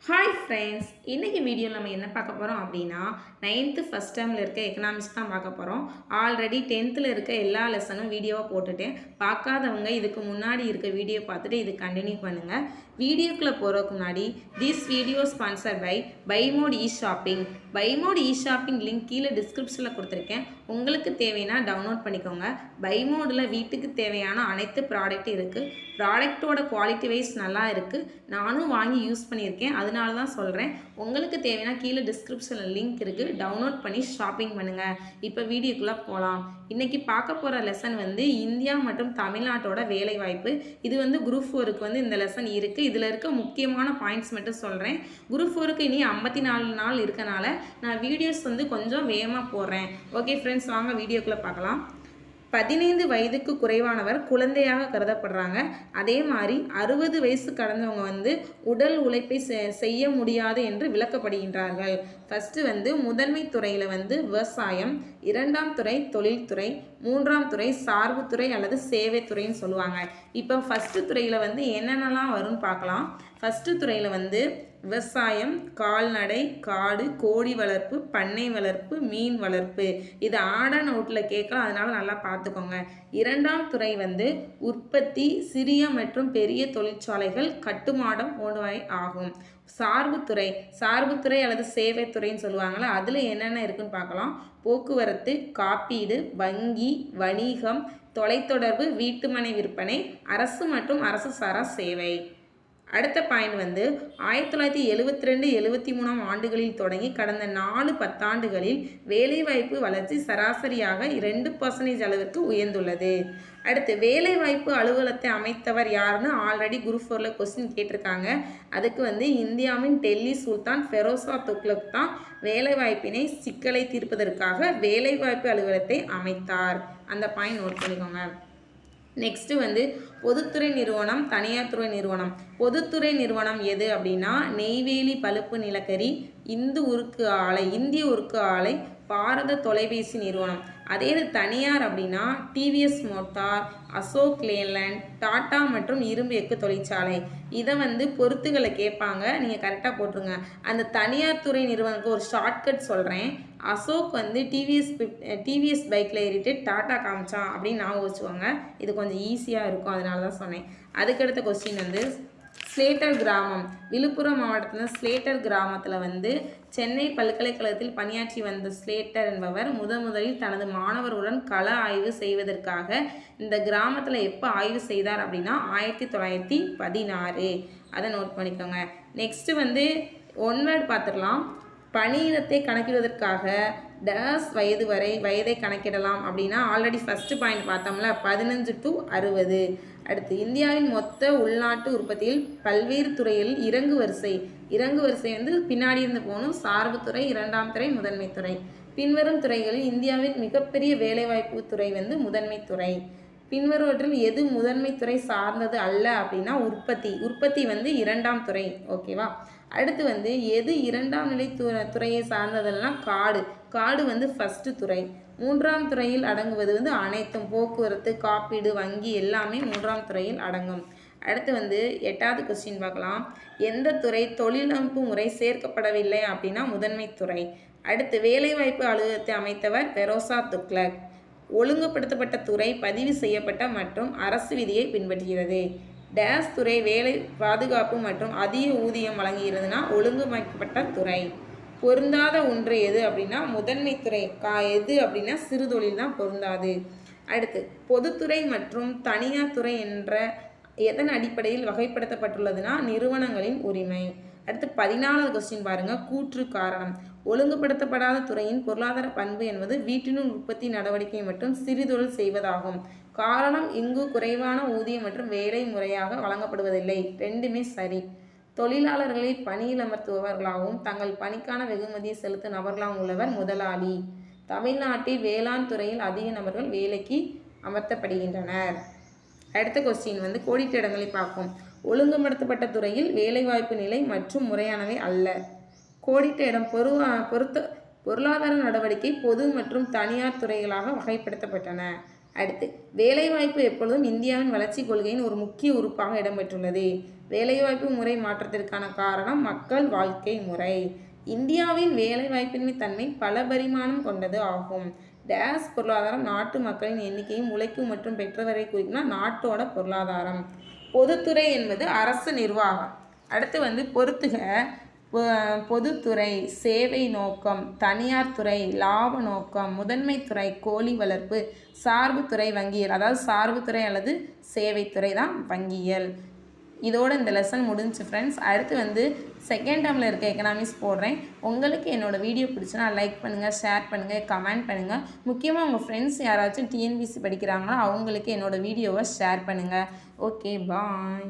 Hi friends, இன்றைக்கி வீடியோவில் நம்ம என்ன பார்க்க போகிறோம் அப்படின்னா 9th ஃபஸ்ட் டேர்மில் இருக்க எக்கனாமிக்ஸ் தான் பார்க்க போகிறோம். ஆல்ரெடி 10th இருக்க எல்லா லெசனும் வீடியோவாக போட்டுட்டேன். பார்க்காதவங்க இதுக்கு முன்னாடி இருக்க வீடியோ பார்த்துட்டு இது கண்டினியூ பண்ணுங்கள். வீடியோக்குள்ளே போகிறதுக்கு முன்னாடி this video sponsor by mod e shopping. By mod e shopping link கீழே டிஸ்கிரிப்ஷனில் கொடுத்துருக்கேன். உங்களுக்கு தேவைன்னா டவுன்லோட் பண்ணிக்கோங்க. பை மோடில் வீட்டுக்கு தேவையான அனைத்து ப்ராடக்ட் இருக்குது. ப்ராடக்டோட குவாலிட்டி வைஸ் நல்லா இருக்குது. நானும் வாங்கி யூஸ் பண்ணியிருக்கேன். அதனால தான் சொல்கிறேன். உங்களுக்கு தேவைன்னா கீழே டிஸ்கிரிப்ஷனில் லிங்க் இருக்குது. டவுன்லோட் பண்ணி ஷாப்பிங் பண்ணுங்கள். இப்போ வீடியோக்குள்ளே போகலாம். இன்றைக்கி பார்க்க போகிற லெசன் இந்தியா மற்றும் தமிழ்நாட்டோட வேலைவாய்ப்பு. இது குரூப் 4க்கு இந்த லெசன் இருக்குது. இதில் இருக்க முக்கியமான பாயிண்ட்ஸ் மட்டும் சொல்கிறேன். குரூப் 4க்கு இனி 54 நாள் இருக்கனால நான் வீடியோஸ் கொஞ்சம் வேகமாக போடுறேன். ஓகே ஃப்ரெண்ட்ஸ், வாங்க வீடியோக்குள்ளே பார்க்கலாம். 15 வயதுக்கு குறைவானவர் குழந்தையாக கருதப்படுறாங்க. அதே மாதிரி 60 வயசு கடந்தவங்க உடல் உழைப்பை செய்ய முடியாது என்று விளக்கப்படுகின்றார்கள். ஃபஸ்ட்டு முதன்மை துறையில் விவசாயம், 2ஆம் துறை தொழில்துறை, 3ஆம் துறை சார்புத்துறை அல்லது சேவைத்துறைன்னு சொல்லுவாங்க. இப்போ ஃபஸ்ட்டு துறையில் என்னென்னலாம் வரும்னு பார்க்கலாம். ஃபஸ்ட்டு துறையில் விவசாயம், கால்நடை, காடு, கோழி வளர்ப்பு, பண்ணை வளர்ப்பு, மீன் வளர்ப்பு. இது ஆட நோட்டில் கேட்கலாம், அதனால் நல்லா பார்த்துக்கோங்க. 2ஆம் துறை உற்பத்தி, சிறிய மற்றும் பெரிய தொழிற்சாலைகள், கட்டுமானம் போன்றவை ஆகும். சார்புத்துறை அல்லது சேவைத்துறைன்னு சொல்லுவாங்களே, அதில் என்னென்ன இருக்குன்னு பார்க்கலாம். போக்குவரத்து, காப்பீடு, வங்கி, வணிகம், தொலைத்தொடர்பு, வீட்டுமனை விற்பனை, அரசு மற்றும் அரசு சாரா சேவை. அடுத்த பாயிண்ட் 1972-73 ஆண்டுகளில் தொடங்கி கடந்த 4 பத்தாண்டுகளில் வேலைவாய்ப்பு வளர்ச்சி சராசரியாக 2% அளவிற்கு உயர்ந்துள்ளது. அடுத்து வேலைவாய்ப்பு அலுவலகத்தை அமைத்தவர் யாருன்னு ஆல்ரெடி குரூப் 4ல் கொஸ்டின் கேட்டிருக்காங்க. அதுக்கு இந்தியாவின் டெல்லி சுல்தான் ஃபெரோசா துக்ளக் தான் வேலைவாய்ப்பினை சிக்கலை தீர்ப்பதற்காக வேலைவாய்ப்பு அலுவலகத்தை அமைத்தார். அந்த பாயிண்ட் நோட் பண்ணிக்கோங்க. நெக்ஸ்ட்டு பொதுத்துறை நிறுவனம், தனியார் துறை நிறுவனம். பொதுத்துறை நிறுவனம் எது அப்படின்னா நெய்வேலி பழுப்பு நிலக்கரி, இந்திய உருக்கு ஆலை, பாரத தொலைபேசி நிறுவனம். அதே இது தனியார் அப்படின்னா டிவிஎஸ் மோட்டார், அசோக் லேலண்ட், டாடா மற்றும் இரும்பு எஃகு தொழிற்சாலை. இதை பொறுத்துகளை கேட்பாங்க, நீங்கள் கரெக்டாக போட்டுருங்க. அந்த தனியார் துறை நிறுவனத்துக்கு ஒரு ஷார்ட்கட் சொல்கிறேன். அசோக் டிவிஎஸ் பைக்கில் ஏறிட்டு டாட்டா காமிச்சான் அப்படின்னு நான் வச்சுக்கோங்க. இது கொஞ்சம் ஈஸியாக இருக்கும், அதனால தான் சொன்னேன். அதுக்கடுத்த கொஸ்டின் ஸ்லேட்டர் கிராமம். விழுப்புரம் மாவட்டத்தில் ஸ்லேட்டர் கிராமத்தில் சென்னை பல்கலைக்கழகத்தில் பணியாற்றி வந்த ஸ்லேட்டர் என்பவர் முதலில் தனது மாணவருடன் கள ஆய்வு செய்வதற்காக இந்த கிராமத்தில் எப்போ ஆய்வு செய்தார் அப்படின்னா 1916. அதை நோட் பண்ணிக்கோங்க. நெக்ஸ்ட்டு ஒன் வேர்ட் பார்த்துடலாம். பணியிடத்தை கணக்கிடுவதற்காக டேஸ் வயதை கணக்கிடலாம் அப்படின்னா ஆல்ரெடி ஃபஸ்ட்டு பாயிண்ட் பார்த்தோம்ல, 15 to 60. அடுத்து இந்தியாவின் மொத்த உள்நாட்டு உற்பத்தியில் பல்வேறு துறையில் இறங்கு வரிசை பின்னாடி இருந்து போகணும். சார்புத்துறை, 2ஆம் துறை, முதன்மை துறை. பின்வரும் துறைகளில் இந்தியாவின் மிகப்பெரிய வேலைவாய்ப்பு துறை முதன்மை துறை. பின்வருவற்றில் எது முதன்மை துறை சார்ந்தது அல்ல அப்படின்னா உற்பத்தி 2ஆம் துறை. ஓகேவா? அடுத்து எது 2ஆம் நிலை துறையை சார்ந்ததெல்லாம் காடு ஃபஸ்ட்டு துறை. 3ஆம் துறையில் அடங்குவது அனைத்தும் போக்குவரத்து, காப்பீடு, வங்கி எல்லாமே 3ஆம் துறையில் அடங்கும். அடுத்து 8வது கொஸ்டின் பார்க்கலாம். எந்த துறை தொழிலமைப்பு முறை சேர்க்கப்படவில்லை அப்படின்னா முதன்மை துறை. அடுத்து வேலைவாய்ப்பு அலுவலகத்தை அமைத்தவர் ஃபெரோசா துக்ளக். ஒழுங்குபடுத்தப்பட்ட துறை பதிவு செய்யப்பட்ட மற்றும் அரசு விதியை பின்பற்றுகிறது. டேஸ் துறை வேலை பாதுகாப்பு மற்றும் அதிக ஊதியம் வழங்குகிறதுனா ஒழுங்கமைக்கப்பட்ட துறை. பொருந்தாத ஒன்று எது அப்படின்னா முதன்மை துறை. எது அப்படின்னா சிறு தொழில் தான் பொருந்தாது. அடுத்து பொதுத்துறை மற்றும் தனியார் துறை என்ற எதன் அடிப்படையில் வகைப்படுத்தப்பட்டுள்ளதுன்னா நிறுவனங்களின் உரிமை. அடுத்து 14வது கொஸ்டின் பாருங்கள். கூற்று காரணம். ஒழுங்குபடுத்தப்படாத துறையின் பொருளாதார பண்பு என்பது வீட்டினுள் உற்பத்தி நடவடிக்கை மற்றும் சிறுதொழில் செய்வதாகும். காரணம் இங்கு குறைவான ஊதியம் மற்றும் வேலை முறையாக வழங்கப்படுவதில்லை. ரெண்டுமே சரி. தொழிலாளர்களை பணியில் அமர்த்துபவர்களாகவும் தங்கள் பணிக்கான வெகுமதியை செலுத்தும் நபர்களாகவும் உள்ளவர் முதலாளி. தமிழ்நாட்டில் வேளாண் துறையில் அதிக நபர்கள் வேலைக்கு அமர்த்தப்படுகின்றனர். அடுத்த கொஸ்டின் கோடிட்ட இடங்களை பார்ப்போம். ஒழுங்குபடுத்தப்பட்ட துறையில் வேலைவாய்ப்பு நிலை மற்றும் முறையானவை அல்ல. கோடிட்ட இடம் பொருளாதார நடவடிக்கை பொது மற்றும் தனியார் துறைகளாக வகைப்படுத்தப்பட்டன. அடுத்து வேலைவாய்ப்பு எப்பொழுதும் இந்தியாவின் வளர்ச்சி கொள்கையின் ஒரு முக்கிய உறுப்பாக இடம்பெற்றுள்ளது. வேலைவாய்ப்பு முறை மாற்றத்திற்கான காரணம் மக்கள் வாழ்க்கை முறை. இந்தியாவின் வேலைவாய்ப்பின்மை தன்மை பல பரிமாணம் கொண்டது ஆகும். டேஸ் பொருளாதாரம் நாட்டு மக்களின் எண்ணிக்கையும் உழைக்கும் மற்றும் பெற்றவரை குறிக்கும்னா நாட்டோட பொருளாதாரம். பொதுத்துறை என்பது அரசு நிர்வாகம். அடுத்து பொறுத்துக பொதுத்துறை, சேவை நோக்கம், தனியார் துறை, லாப நோக்கம், முதன்மை துறை, கோழி வளர்ப்பு, சார்புத்துறை, வங்கியல். அதாவது சார்புத்துறை அல்லது சேவைத்துறை தான் வங்கியல். இதோட இந்த லெசன் முடிஞ்சு ஃப்ரெண்ட்ஸ். அடுத்து செகண்ட் டேர்மில் இருக்க எக்கனாமிக்ஸ் போடுறேன். உங்களுக்கு என்னோடய வீடியோ பிடிச்சுன்னா லைக் பண்ணுங்கள், ஷேர் பண்ணுங்கள், கமெண்ட் பண்ணுங்கள். முக்கியமாக உங்கள் ஃப்ரெண்ட்ஸ் யாராச்சும் டிஎன்பிசி படிக்கிறாங்கன்னா அவங்களுக்கு என்னோடய வீடியோவை ஷேர் பண்ணுங்கள். ஓகே, பாய்.